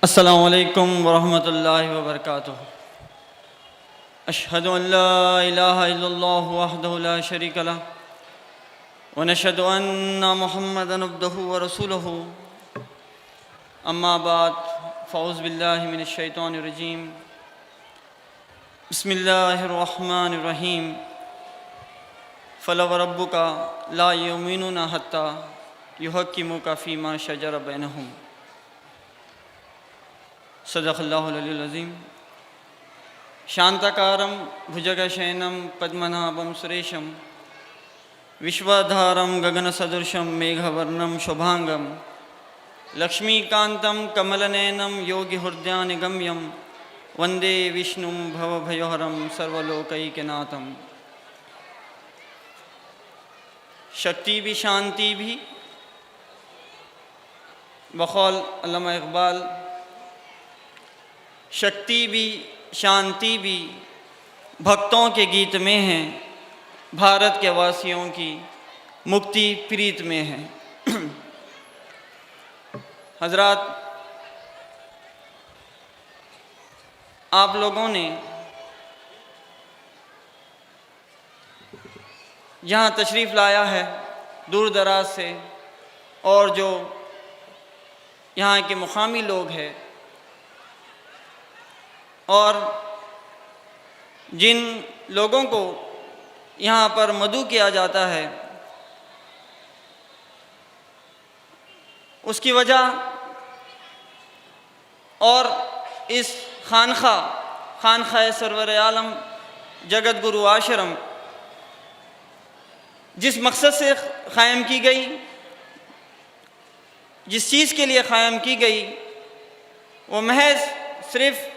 अस्सलामु अलैकुम वरहमतुल्लाहि वबरकातुहू। अशहदु अन ला इलाहा इल्लल्लाह वहदहु ला शरीका लह व नशहदु अन्ना मुहम्मदन अब्दुहु व रसूलुहू। अम्मा बाद फ़अऊज़ु बिल्लाहि मिनश शैतानिर रजीम। बिस्मिल्लाहिर रहमानिर रहीम। फला व रब्बुका ला युमिनूना हत्ता युहक्किमुका फ़ीमा शजर बैनहुम। सदक़ल्लाहुल अलियुल अज़ीम। शांताकारं भुजगशयनं पद्मनाभं सुरेशं विश्वाधारं गगनसदृशं मेघवर्णं शुभांगं लक्ष्मीकान्तं कमलनयनं योगिहृदयानिगम्यं वन्दे विष्णुं भवभयहरं सर्वलोकैकनाथं। शक्ति भी शांति भी बक़ौल अल्लामा इक़बाल, शक्ति भी शांति भी भक्तों के गीत में है, भारत के वासियों की मुक्ति प्रीत में है। हजरात, आप लोगों ने यहाँ तशरीफ़ लाया है दूर दराज से, और जो यहाँ के मुकामी लोग हैं और जिन लोगों को यहाँ पर मदऊ किया जाता है, उसकी वजह और इस खानखा सरवर आलम जगत गुरु आश्रम जिस मकसद से क़ायम की गई, जिस चीज़ के लिए क़ायम की गई, वो महज सिर्फ़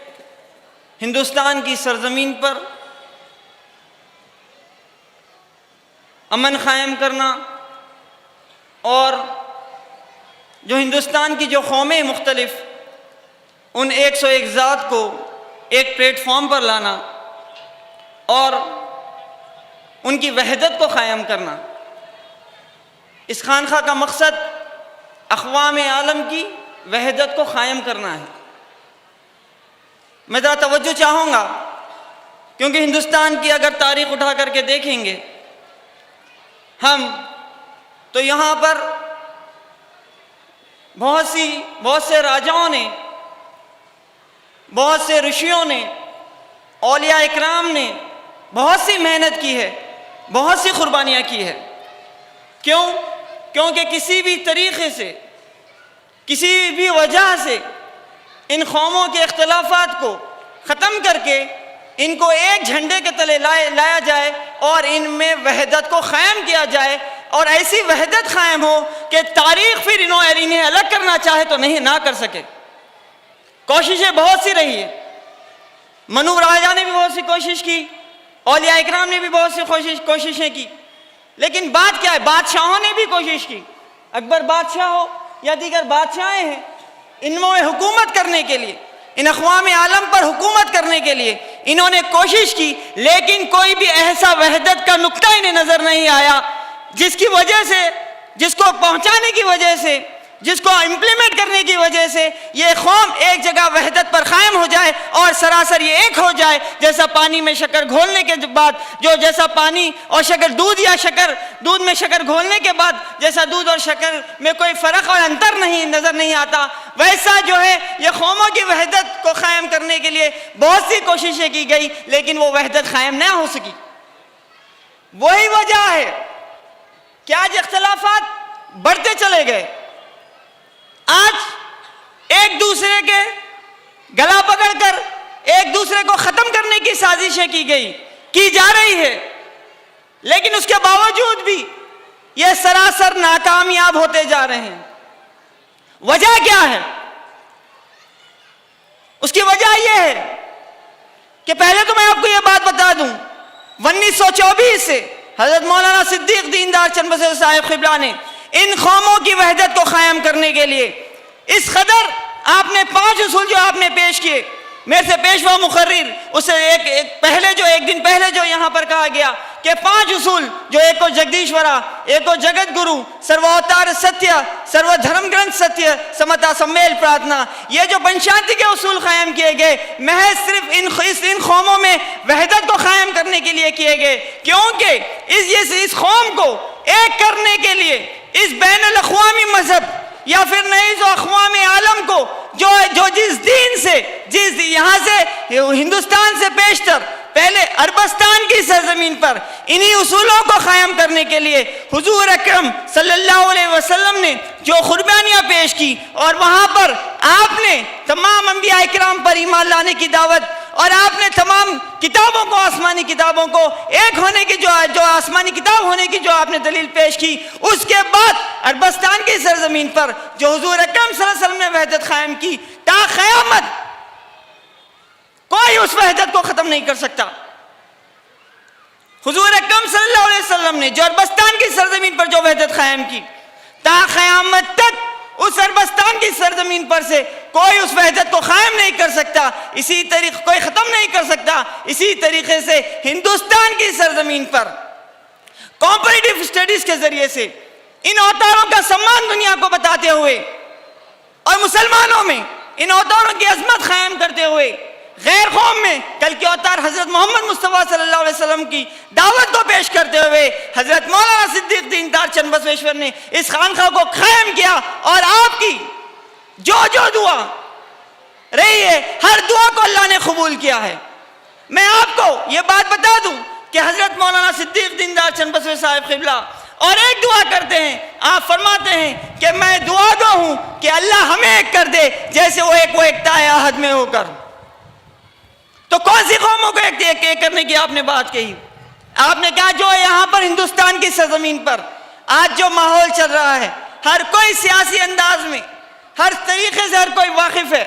हिंदुस्तान की सरज़मीन पर अमन क़ायम करना और जो हिंदुस्तान की जो कौमें मुख्तलिफ़, उन 101 ज़ात को एक प्लेटफॉर्म पर लाना और उनकी वहदत को क़ायम करना। इस खानखा का मकसद अक़वाम आलम की वहदत को क़ायम करना है। मैं ज़रा तवज्जो चाहूँगा, क्योंकि हिंदुस्तान की अगर तारीख़ उठा करके देखेंगे हम, तो यहाँ पर बहुत से राजाओं ने, बहुत से ऋषियों ने, औलिया इकराम ने बहुत सी मेहनत की है, बहुत सी कुर्बानियाँ की है। क्यों? क्योंकि किसी भी तरीक़े से, किसी भी वजह से इन कौमों के इख्तिलाफ़ात को ख़त्म करके इनको एक झंडे के तले लाया जाए और इनमें वहदत को क़ायम किया जाए, और ऐसी वहदत क़ायम हो कि तारीख़ फिर इन्हें अलग करना चाहे तो नहीं ना कर सके। कोशिशें बहुत सी रही है, मनु राजा ने भी बहुत सी कोशिश की, औलिया इकराम ने भी बहुत सी कोशिशें की, लेकिन बात क्या है, बादशाहों ने भी कोशिश की। अकबर बादशाह हो या दीगर बादशाहें हैं, इनमें हुकूमत करने के लिए, इन अक़वाम आलम पर हुकूमत करने के लिए इन्होंने कोशिश की, लेकिन कोई भी ऐसा वहदत का नुक्ता इन्हें नज़र नहीं आया जिसकी वजह से, जिसको पहुँचाने की वजह से, जिसको इम्प्लीमेंट करने की वजह से ये कौम एक जगह वहदत पर क़ायम हो जाए और सरासर ये एक हो जाए। जैसा पानी में शक्कर घोलने के बाद, जैसा पानी और शक्कर, दूध में शक्कर घोलने के बाद जैसा दूध और शक्कर में कोई फ़र्क और अंतर नज़र नहीं आता, वैसा जो है ये कौमों की वहदत को क़ायम करने के लिए बहुत सी कोशिशें की गई, लेकिन वो वहदत क़ायम न हो सकी। वही वजह है कि आज इख्तिलाफ़ात बढ़ते चले गए। आज एक दूसरे के गला पकड़कर एक दूसरे को ख़त्म करने की साजिशें की जा रही है, लेकिन उसके बावजूद भी ये सरासर नाकामयाब होते जा रहे हैं। वजह क्या है? उसकी वजह यह है कि पहले तो मैं आपको यह बात बता दूं, 1924 से हज़रत मौलाना सिद्दीक़ दीनदार चंद बख्श साहिब क़िबला ने इन कौमों की वहदत को क़ायम करने के लिए इस कदर आपने 5 उसूल जो आपने पेश किए, मेरे से पेशवा मुकर्रिर उससे एक दिन पहले जो यहाँ पर कहा गया कि 5 उसूल जो एको जगदीश्वरा, एको जगत गुरु, सर्वोत्तार सत्य, सर्वधर्म ग्रंथ सत्य, समता सम्मेल प्रार्थना, ये जो पंचायती के उसूल कायम किए गए महज सिर्फ इन कौमों में वहदत को कायम करने के लिए किए गए, क्योंकि इस कौम को एक करने के लिए इस बैनुल अक़वामी मजहब या फिर नई जो अक़वामी आलम को जो जिस दीन से, जिस यहाँ से हिंदुस्तान से पेशतर पहले अरबस्तान की सरजमीन पर इन्हीं उसूलों को कायम करने के लिए हुजूर अकरम सल्लल्लाहु अलैहि वसल्लम ने जो कुर्बानियाँ पेश की, और वहाँ पर आपने तमाम अंबिया इकराम पर ईमान लाने की दावत, और आपने तमाम किताबों को, आसमानी किताबों को एक होने की जो आसमानी किताब होने की जो आपने दलील पेश की, उसके बाद अरबस्तान की सरजमीन पर जो हुजूर अकरम सल्लल्लाहु अलैहि वसल्लम ने वहदत कायम की, ता क़यामत कोई उस वहदत को खत्म नहीं कर सकता। हुजूर अकरम सल्लल्लाहु अलैहि वसल्लम ने जो अरबस्तान की सरजमीन पर जो वहदत कायम की, ता क़यामत तक उस अरबस्तान की सरजमीन पर से कोई उस वहदत को कायम नहीं कर सकता, इसी तरीके कोई ख़त्म नहीं कर सकता। इसी तरीके से हिंदुस्तान की सरजमीन पर कॉम्परेटिव स्टडीज के जरिए से इन अवतारों का सम्मान दुनिया को बताते हुए और मुसलमानों में इन अवतारों की अजमत कायम करते हुए गैर कौम में कल के अवतार हजरत मोहम्मद मुस्तफ़ा सल्लल्लाहु अलैहि वसल्लम की दावत को पेश करते हुए हजरत मौलाना सिद्दीक़ दीनदार चंद बसवेश्वर ने इस खानखा को कायम किया, और आपकी जो दुआ रही है हर दुआ को अल्लाह ने कबूल किया है। मैं आपको ये बात बता दूं कि हजरत मौलाना सिद्दीक़ दीनदार चंद बसवेश्वर साहिब क़िबला और एक दुआ करते हैं, आप फरमाते हैं कि मैं दुआ गो हूं कि अल्लाह हमें एक कर दे जैसे वो एकता है आहद में होकर। तो कौन सी कौमों को एक करने की आपने बात कही? आपने कहा जो यहाँ पर हिंदुस्तान की सरजमीन पर आज जो माहौल चल रहा है, हर कोई सियासी अंदाज में हर तरीके से हर कोई वाकिफ है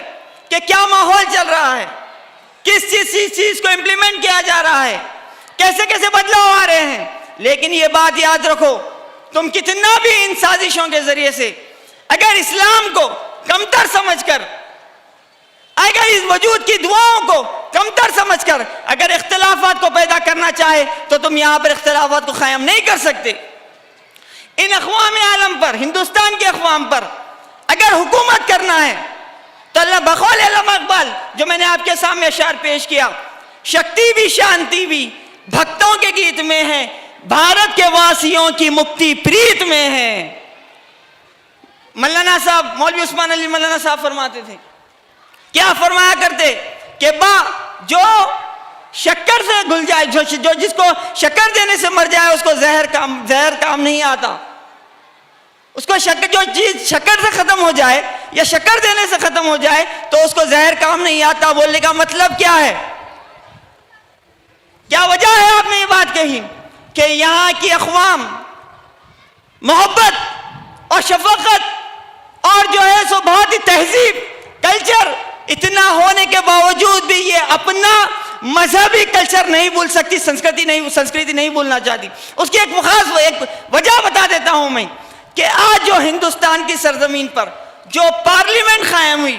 कि क्या माहौल चल रहा है, किस चीज को इम्प्लीमेंट किया जा रहा है, कैसे कैसे बदलाव आ रहे हैं। लेकिन ये बात याद रखो, तुम कितना भी इन साजिशों के जरिए से अगर इस्लाम को कमतर समझकर, अगर इस वजूद की दुआओं को कमतर समझकर अगर इख्तिलाफात को पैदा करना चाहे तो तुम यहां पर इख्तिलाफात को कायम नहीं कर सकते। इन अक़वाम आलम पर, हिंदुस्तान के अक़वाम पर अगर हुकूमत करना है तो अल्लाह बक़ौल अल्लामा इक़बाल जो मैंने आपके सामने अशार पेश किया, शक्ति भी शांति भी भक्तों के गीत में है, भारत के वासियों की मुक्ति प्रीत में है। मौलाना साहब, मौलवी उस्मान अली मौलाना साहब फरमाते थे, क्या फरमाया करते कि जो शक्कर से घुल जाए, जो जिसको शक्कर देने से मर जाए उसको जहर काम नहीं आता। उसको जो चीज शक्कर से खत्म हो जाए या शक्कर देने से खत्म हो जाए तो उसको जहर काम नहीं आता। बोलने का मतलब क्या है, क्या वजह है आपने ये बात कही कि यहाँ की अक़वाम मोहब्बत और शफकत और जो है सो बहुत ही तहजीब कल्चर इतना होने के बावजूद भी ये अपना मजहबी कल्चर नहीं भूल सकती, संस्कृति नहीं भूलना चाहती। उसकी एक वजह बता देता हूं मैं कि आज जो हिंदुस्तान की सरजमीन पर जो पार्लियामेंट कायम हुई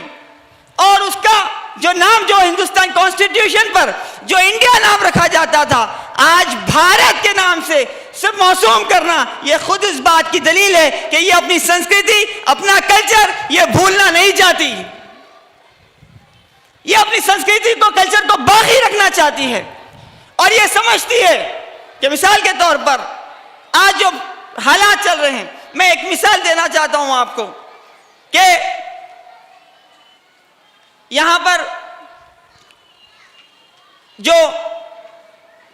और उसका जो नाम, जो हिंदुस्तान कॉन्स्टिट्यूशन पर जो इंडिया नाम रखा जाता था, आज भारत के नाम से सिर्फ मौसूम करना, यह खुद इस बात की दलील है कि ये अपनी संस्कृति, अपना कल्चर ये भूलना नहीं चाहती। ये अपनी संस्कृति को, कल्चर को बाकी रखना चाहती है और ये समझती है कि मिसाल के तौर पर आज जो हालात चल रहे हैं, मैं एक मिसाल देना चाहता हूं आपको कि यहां पर जो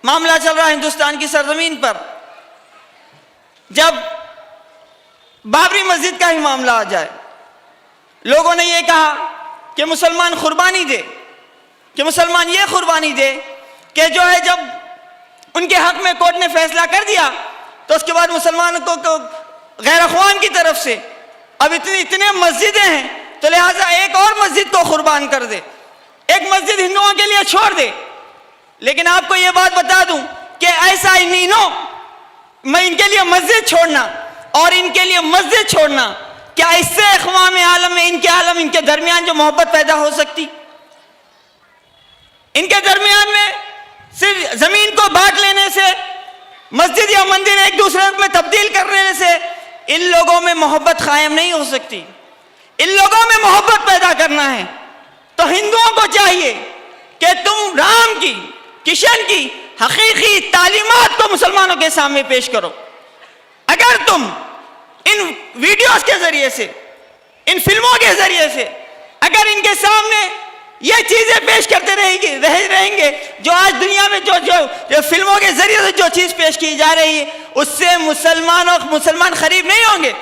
मामला चल रहा है हिंदुस्तान की सरजमीन पर, जब बाबरी मस्जिद का ही मामला आ जाए, लोगों ने यह कहा कि मुसलमान कुर्बानी दे, कि मुसलमान ये कुर्बानी दे कि जो है जब उनके हक में कोर्ट ने फैसला कर दिया तो उसके बाद मुसलमानों को गैर अक़वाम की तरफ से अब इतने मस्जिदें हैं तो लिहाजा एक और मस्जिद को कुर्बान कर दे, एक मस्जिद हिंदुओं के लिए छोड़ दे। लेकिन आपको ये बात बता दूं कि ऐसा ही मैं इनके लिए मस्जिद छोड़ना और इनके लिए मस्जिद छोड़ना, क्या इससे अक़वाम आलम में इनके दरमियान जो मोहब्बत पैदा हो सकती? इनके दरमियान में सिर्फ जमीन को बांट लेने से मस्जिद या मंदिर एक दूसरे में तब्दील करने से इन लोगों में मोहब्बत कायम नहीं हो सकती। इन लोगों में मोहब्बत पैदा करना है तो हिंदुओं को चाहिए कि तुम राम की, किशन की हकीकी तालीमात को मुसलमानों के सामने पेश करो। अगर तुम इन वीडियोस के जरिए से, इन फिल्मों के जरिए से अगर इनके सामने ये चीजें पेश करते रहेंगे जो आज दुनिया में जो फिल्मों के जरिए से जो चीज पेश की जा रही है, उससे मुसलमान खरीब नहीं होंगे।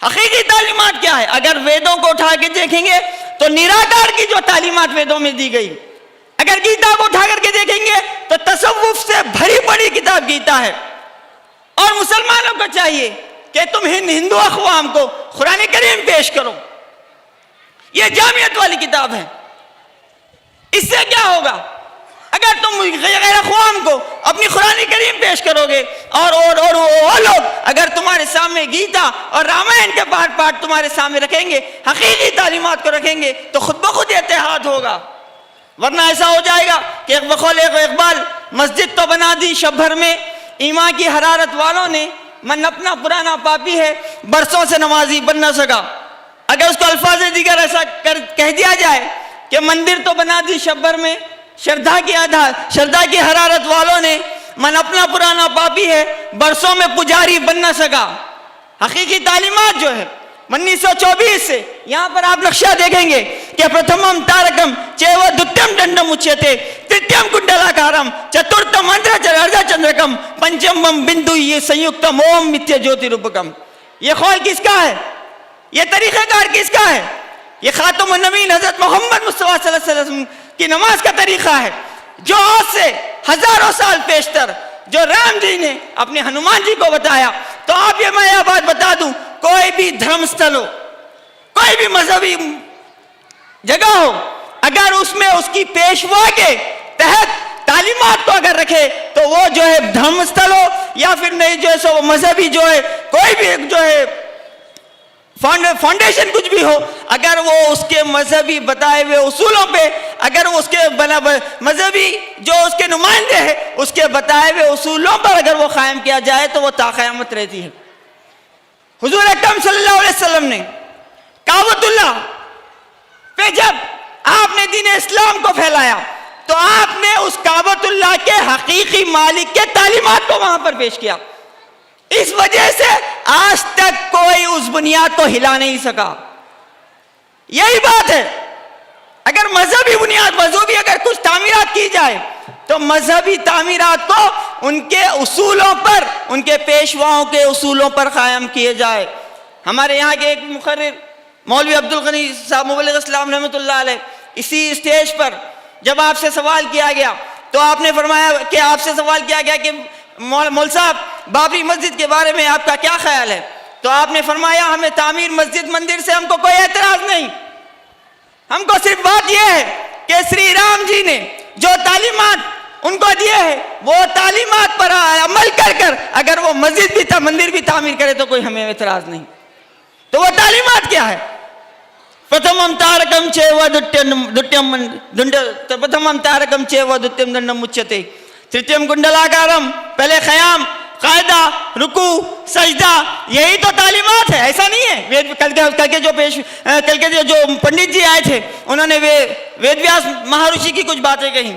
हकीकी तालीमात क्या है? अगर वेदों को उठा के देखेंगे तो निराकार की जो तालीमात वेदों में दी गई, अगर गीता को उठा करके देखेंगे तो तसव्वुफ से भरी पड़ी किताब गीता है। और मुसलमानों को चाहिए कि तुम हिंदू अक़वाम को कुरान करीम पेश करो। यह जामियत वाली किताब है। इससे क्या होगा? अगर तुम गैर अक़वाम को अपनी कुरान करीम पेश करोगे और वो लोग अगर तुम्हारे सामने गीता और रामायण के पाठ तुम्हारे सामने रखेंगे, हकीकी तालीमात को रखेंगे, तो खुद ब खुद इत्तेहाद होगा। वरना ऐसा हो जाएगा कि एक बकौल इकबाल, मस्जिद तो बना दी शब भर में, ईमान की हरारत वालों ने, मन अपना पुराना पापी है, बरसों से नमाजी बन न सका। अगर उसको अल्फाज दीगर ऐसा कह दिया जाए कि मंदिर तो बना दी शब भर में, श्रद्धा की हरारत वालों ने, मन अपना पुराना पापी है, बरसों में पुजारी बन न सका। हकीकी तालीमात जो है 1924 से, यहाँ पर आप नक्शा देखेंगे कि प्रथमम तारकम चैव द्वितीयम दंडम उच्यते, तृतीयम कुंडलाकारम, चतुर्थम अर्धचंद्रकम, पंचमम बिंदु ये संयुक्तम ओम मिथ्य ज्योतिरूपकम। ये कौल किसका है? ये तरीक़ाकार किसका है? ये खातमुन नबीन हज़रत मोहम्मद मुस्तफ़ा सल्लल्लाहु अलैहि वसल्लम की नमाज का तरीक़ा है, जो आज से हजारों साल पेशतर जो राम जी ने अपने हनुमान जी को बताया। तो आप ये मैं यह बात बता दूं, कोई भी धर्म स्थल हो, कोई भी मजहबी जगह हो, अगर उसमें उसकी पेशवा के तहत तालीमात को अगर रखे तो वो जो है धर्म स्थल हो या फिर नहीं जो है सो मजहबी जो है कोई भी जो है फाउंडेशन कुछ भी हो, अगर वो उसके मजहबी बताए हुए उसूलों पे, अगर वो उसके मजहबी जो उसके नुमाइंदे हैं उसके बताए हुए उसूलों पर अगर वो कायम किया जाए तो वो ताक़यामत रहती है। हुजूर अकरम सल्लल्लाहु अलैहि वसल्लम ने काबतुल्लाह पे जब आपने दीन इस्लाम को फैलाया तो आपने उस काबतुल्लाह के हकीकी मालिक के तालीमात को वहां पर पेश किया। इस वजह से आज तक कोई उस बुनियाद को हिला नहीं सका। यही बात है, अगर मजहबी बुनियाद, मजहबी अगर कुछ तामीरात की जाए तो मजहबी तामीरात को उनके उसूलों पर, उनके पेशवाओं के उसूलों पर कायम किए जाए। हमारे यहाँ के एक मुकर्रिर मौलवी अब्दुल गनी साहब मुबल्लिग इस्लाम रहमतुल्लाह अलैह, इसी स्टेज पर जब आपसे सवाल किया गया तो आपने फरमाया कि आपसे सवाल किया गया कि मौल साहब बाबरी मस्जिद के बारे में आपका क्या ख्याल है? तो आपने फरमाया हमें तामीर मस्जिद मंदिर से हमको कोई एतराज नहीं, हमको सिर्फ बात यह है कि श्री राम जी ने जो तालीमात उनको दिए है वो तालीमात पर अमल कर अगर वो मस्जिद भी मंदिर भी तामीर करे तो कोई हमें एतराज नहीं। तो वो तालीमात क्या है? प्रथमम तारकम चैव द्वितीयम दंडम उच्यते, तृतीयम कुंडलाकारम, पहले क़याम, कायदा, रुकू, सजदा, यही तो तालीमात है। ऐसा नहीं है कल के जो पंडित जी आए थे उन्होंने वेदव्यास महर्षि की कुछ बातें कही।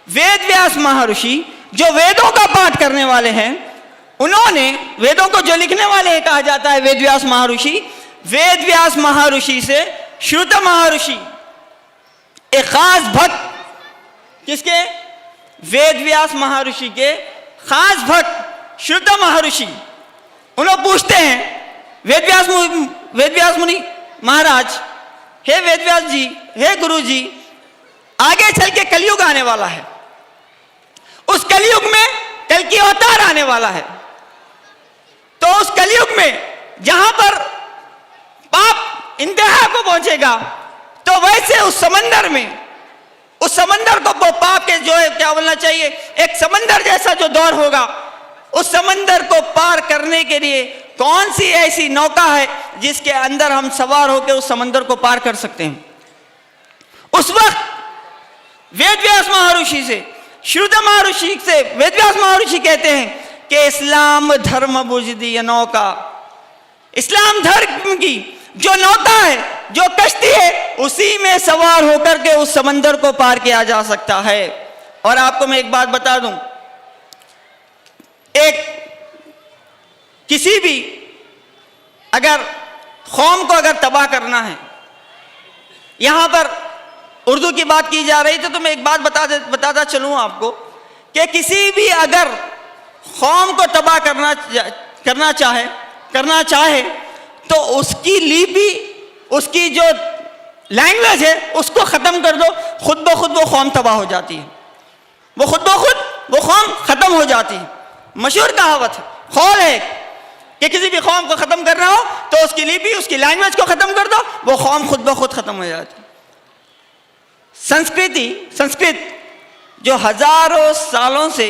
वेदव्यास महर्षि जो वेदों का पाठ करने वाले हैं, उन्होंने वेदों को जो लिखने वाले हैं कहा जाता है वेदव्यास महर्षि। वेदव्यास महर्षि से श्रुत महर्षि, एक खास भक्त, किसके? वेदव्यास महर्षि के खास भक्त श्रुत महर्षि, उन्हें पूछते हैं वेदव्यास मुनि महाराज, हे वेदव्यास जी, हे गुरु जी, आगे चल के कलयुग आने वाला है, उस कलयुग में कल की अवतार आने वाला है, तो उस कलयुग में जहां पर पाप इंतहा को पहुंचेगा तो वैसे उस समंदर को वो पाप के जो है क्या बोलना चाहिए, एक समंदर जैसा जो दौर होगा, उस समंदर को पार करने के लिए कौन सी ऐसी नौका है जिसके अंदर हम सवार होकर उस समंदर को पार कर सकते हैं? उस वक्त वेदव्यास महर्षि से श्रुत महर्षि से वेदव्यास महर्षि कहते हैं कि इस्लाम धर्म बुजदी नौका, इस्लाम धर्म की जो नौका है, जो कश्ती है, उसी में सवार होकर के उस समंदर को पार किया जा सकता है। और आपको मैं एक बात बता दूं, एक किसी भी अगर कौम को अगर तबाह करना है, यहां पर उर्दू की बात की जा रही थी तो मैं एक बात बताता चलूं आपको कि किसी भी अगर कौम को तबाह करना चाहे तो उसकी लिपि, उसकी जो लैंग्वेज है उसको ख़त्म कर दो, खुद ब खुद वो कौम तबाह हो जाती है, वो खुद ब खुद वो कौम ख़त्म हो जाती है। मशहूर कहावत है, कौल है कि किसी भी कौम को ख़त्म करना हो तो उसकी लिपि, उसकी लैंग्वेज को ख़त्म कर दो, वो कौम खुद ब खुद ख़त्म हो जाती है। संस्कृत जो हज़ारों सालों से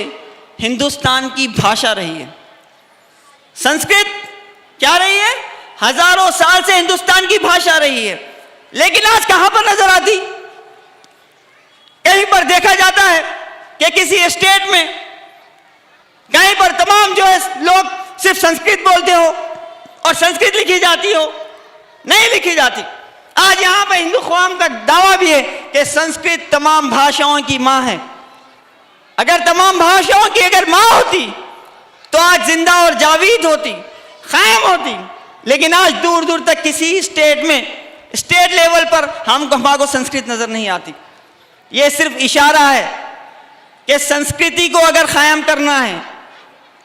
हिंदुस्तान की भाषा रही है, संस्कृत क्या रही है? हज़ारों साल से हिंदुस्तान की भाषा रही है। लेकिन आज कहां पर नजर आती? कहीं पर देखा जाता है कि किसी स्टेट में कहीं पर तमाम जो है लोग सिर्फ संस्कृत बोलते हो और संस्कृत लिखी जाती हो, नहीं लिखी जाती। आज यहां पर हिंदू कौम का दावा भी है कि संस्कृत तमाम भाषाओं की मां है। अगर तमाम भाषाओं की अगर मां होती तो आज जिंदा और जावीद होती, कायम होती। लेकिन आज दूर दूर तक किसी स्टेट में, स्टेट लेवल पर हमको संस्कृत नजर नहीं आती। यह सिर्फ इशारा है कि संस्कृति को अगर कायम करना है,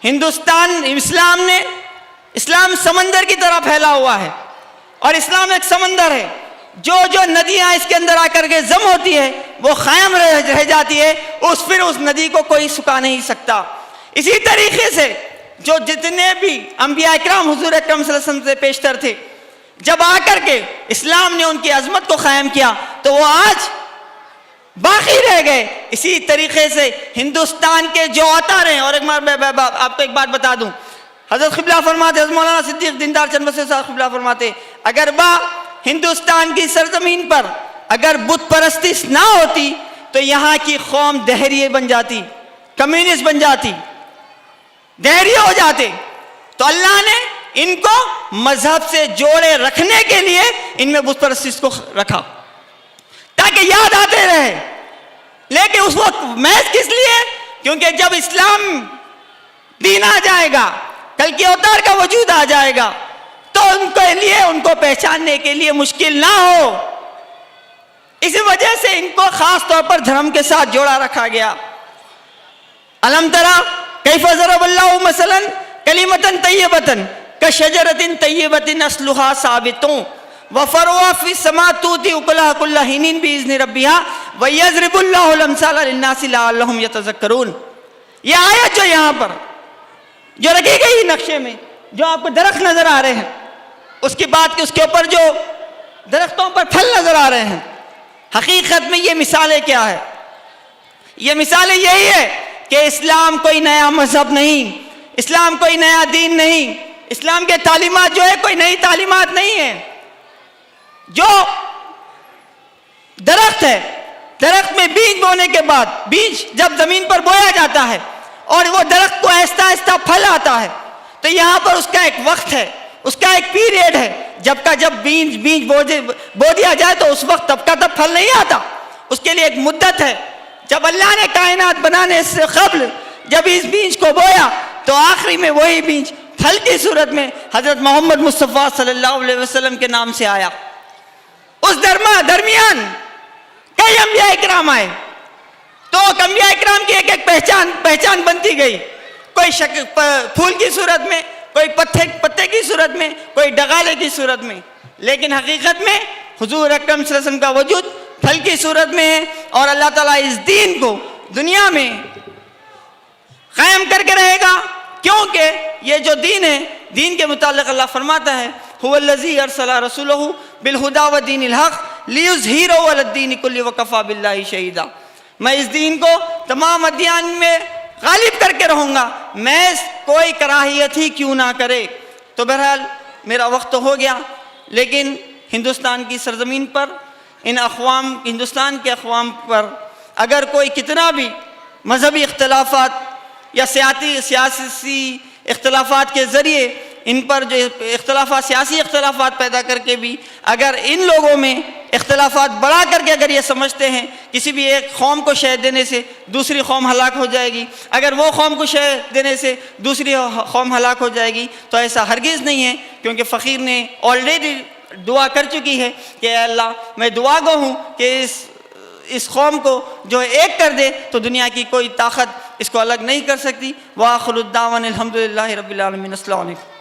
हिंदुस्तान, इस्लाम समंदर की तरह फैला हुआ है और इस्लाम एक समंदर है। जो नदियां इसके अंदर आकर के जम होती है वो कायम रह जाती है, फिर उस नदी को कोई सुखा नहीं सकता। इसी तरीके से जो जितने भी अंबिया इकराम हुजूर अकरम सल्लल्लाहु अलैहि वसल्लम से पेशतर थे, जब आकर के इस्लाम ने उनकी अजमत को कायम किया तो वो आज बाकी रह गए। इसी तरीके से हिंदुस्तान के जो अवतार हैं, और एक बार आपको एक बात बता दूं, हजरत क़िबला फरमाते, हज़रत मौलाना सिद्दीक़ दीनदार चंद बख्शी साहब क़िबला फरमाते, अगर हिंदुस्तान की सरजमीन पर अगर बुत परस्तिश ना होती तो यहाँ की कौम दहरिये बन जाती, कम्युनिस्ट बन जाती, दहरिये हो जाते। तो अल्लाह ने इनको मजहब से जोड़े रखने के लिए इनमें बुत परस्तिश को रखा ताकि याद आते रहे। लेकिन उस वक्त महज किस लिए? क्योंकि जब इस्लाम दीन आ जाएगा, कल के अवतार का वजूद आ जाएगा, तो उनको पहचानने के लिए मुश्किल ना हो। इसी वजह से इनको खास तौर पर धर्म के साथ जोड़ा रखा गया। अलम तरा कैफ़ ज़रबल्लाहु मसलन कलिमतन तय्यबतन कशजरतिन तय्यबतिन अस्लुहा साबितुन व फरुआ फिस समा तुती उकलहा कुल्ला हिनिन बिइज़्नि रब्बिहा व यज़रिबुल्लाहु अल-अमसाला लिन्नासि लअल्लहुम यतज़क्करून। ये आयत जो यहाँ पर जो रखी गई नक्शे में, जो आपको दरख्त नजर आ रहे हैं, उसके बाद उसके ऊपर जो दरख्तों पर फल नजर आ रहे हैं, हकीकत में ये मिसालें क्या है? ये मिसालें यही है कि इस्लाम कोई नया मजहब नहीं, इस्लाम कोई नया दीन नहीं, इस्लाम के तालीमात जो है कोई नई तालीमात नहीं है। जो दरख्त है, दरख्त में बीज बोने के बाद, बीज जब जमीन पर बोया जाता है और वो दरख्त को आहिस्ता आहिस्ता फल आता है, तो यहाँ पर उसका एक वक्त है, उसका एक पीरियड है। जब बीज बो दिया जाए तो उस वक्त तब फल नहीं आता, उसके लिए एक मुद्दत है। जब अल्लाह ने कायनात बनाने से कबल जब इस बीज को बोया तो आखिरी में वही बीज फल की सूरत में हजरत मोहम्मद मुस्तफ़ा सल्लल्लाहु अलैहि वसल्लम के नाम से आया। उस दरमियान कई अंबिया इकराम आए, तो अंबिया इकराम की एक एक पहचान बनती गई। कोई फूल की सूरत में, कोई पत्ते की सूरत में, कोई डगाले की सूरत में। लेकिन हकीकत में हुजूर अकरम सल्लल्लाहु अलैहि वसल्लम का वजूद फल की सूरत में है और अल्लाह ताला इस दीन को दुनिया में कायम करके रहेगा। क्योंकि ये जो दीन है, दीन के मुताल्लिक़ अल्लाह फरमाता है, हुवल्लज़ी अरसला रसूलहु बिलहुदा व दीनिल हक़ लियुज़हिरहु अलद्दीनि कुल्लिहि व कफ़ा बिल्लाहि शहीदा। मैं इस दीन को तमाम अदयान में गालिब करके रहूँगा, मैं कोई कराहियत ही क्यों ना करे। तो बहरहाल मेरा वक्त तो हो गया, लेकिन हिंदुस्तान की सरजमीन पर, हिंदुस्तान के अक़वाम पर अगर कोई कितना भी मजहबी इख्तलाफात या सियासी इख्तलाफात के ज़रिए इन पर जो इख्तलाफात, सियासी इख्तलाफात पैदा करके भी अगर इन लोगों में इख्तलाफात बढ़ा करके अगर ये समझते हैं किसी भी एक कौम को शह देने से दूसरी कौम हलाक हो जाएगी, अगर वो कौम को शह देने से दूसरी कौम हलाक हो जाएगी, तो ऐसा हरगिज़ नहीं है। क्योंकि फ़कीर ने ऑलरेडी दुआ कर चुकी है कि अल्लाह मैं दुआ गो हूँ कि इस कौम को जो एक कर दे तो दुनिया की कोई ताकत इसको अलग नहीं कर सकती। वाखिरु दावाना अल्हम्दुलिल्लाहि रब्बिल आलमीन। अस्सलामु अलैकुम।